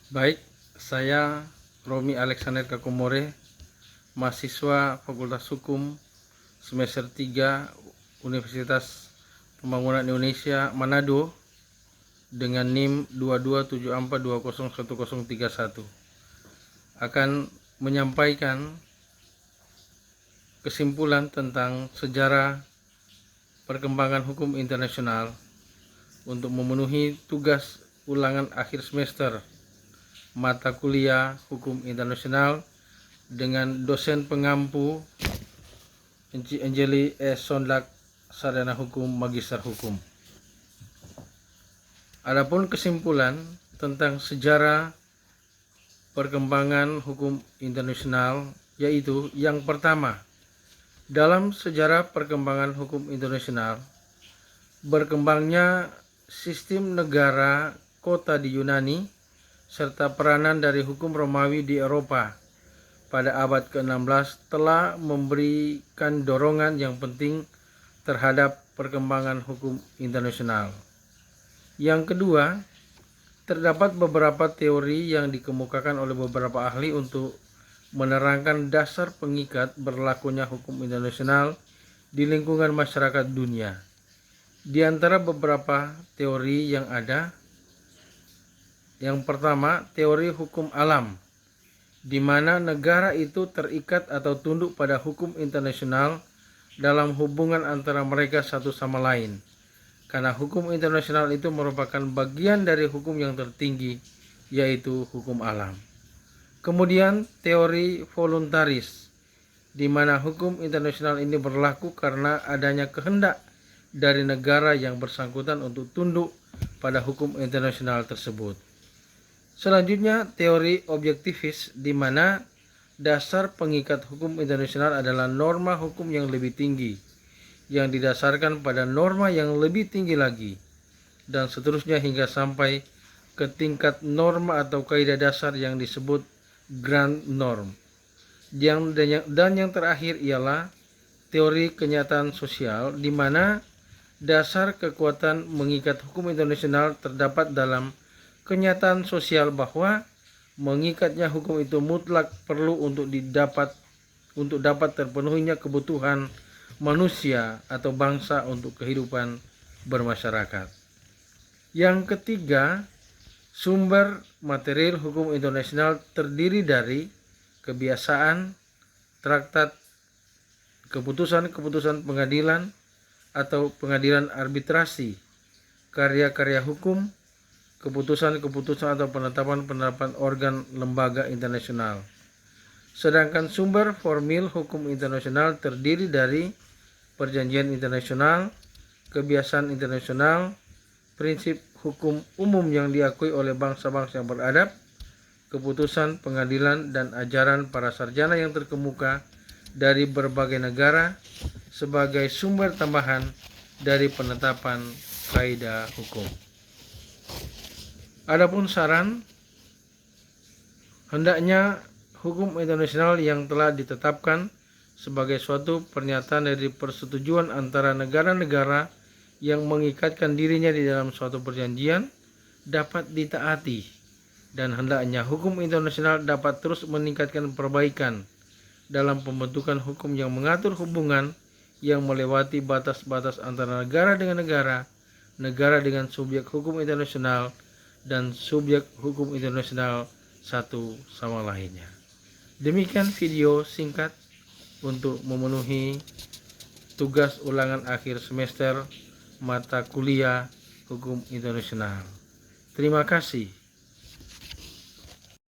Baik, saya Romi Alexander Kakomore, mahasiswa Fakultas Hukum semester 3 Universitas Pembangunan Indonesia Manado dengan NIM 2274201031 akan menyampaikan kesimpulan tentang sejarah perkembangan hukum internasional untuk memenuhi tugas ulangan akhir semester mata kuliah Hukum Internasional dengan dosen pengampu Enci Anjeli Sondak, Sarjana Hukum, Magister Hukum. Adapun kesimpulan tentang sejarah perkembangan hukum internasional, yaitu yang pertama, dalam sejarah perkembangan hukum internasional, berkembangnya sistem negara kota di Yunani serta peranan dari hukum Romawi di Eropa pada abad ke-16 telah memberikan dorongan yang penting terhadap perkembangan hukum internasional. Yang kedua, terdapat beberapa teori yang dikemukakan oleh beberapa ahli untuk menerangkan dasar pengikat berlakunya hukum internasional di lingkungan masyarakat dunia. Di antara beberapa teori yang ada, yang pertama, teori hukum alam, di mana negara itu terikat atau tunduk pada hukum internasional dalam hubungan antara mereka satu sama lain, karena hukum internasional itu merupakan bagian dari hukum yang tertinggi, yaitu hukum alam. Kemudian teori voluntaris, di mana hukum internasional ini berlaku karena adanya kehendak dari negara yang bersangkutan untuk tunduk pada hukum internasional tersebut. Selanjutnya, teori objektivis, di mana dasar pengikat hukum internasional adalah norma hukum yang lebih tinggi, yang didasarkan pada norma yang lebih tinggi lagi, dan seterusnya hingga sampai ke tingkat norma atau kaidah dasar yang disebut grand norm. Dan yang terakhir ialah teori kenyataan sosial, di mana dasar kekuatan mengikat hukum internasional terdapat dalam kenyataan sosial bahwa mengikatnya hukum itu mutlak perlu untuk dapat terpenuhinya kebutuhan manusia atau bangsa untuk kehidupan bermasyarakat. Yang ketiga, sumber material hukum internasional terdiri dari kebiasaan, traktat, keputusan-keputusan pengadilan atau pengadilan arbitrasi, karya-karya hukum, keputusan-keputusan atau penetapan-penetapan organ lembaga internasional. Sedangkan sumber formil hukum internasional terdiri dari perjanjian internasional, kebiasaan internasional, prinsip hukum umum yang diakui oleh bangsa-bangsa yang beradab, keputusan pengadilan dan ajaran para sarjana yang terkemuka dari berbagai negara sebagai sumber tambahan dari penetapan kaidah hukum. Adapun saran, hendaknya hukum internasional yang telah ditetapkan sebagai suatu pernyataan dari persetujuan antara negara-negara yang mengikatkan dirinya di dalam suatu perjanjian dapat ditaati, dan hendaknya hukum internasional dapat terus meningkatkan perbaikan dalam pembentukan hukum yang mengatur hubungan yang melewati batas-batas antara negara dengan negara, negara dengan subjek hukum internasional, dan subjek hukum internasional satu sama lainnya. Demikian video singkat untuk memenuhi tugas ulangan akhir semester mata kuliah hukum internasional. Terima kasih.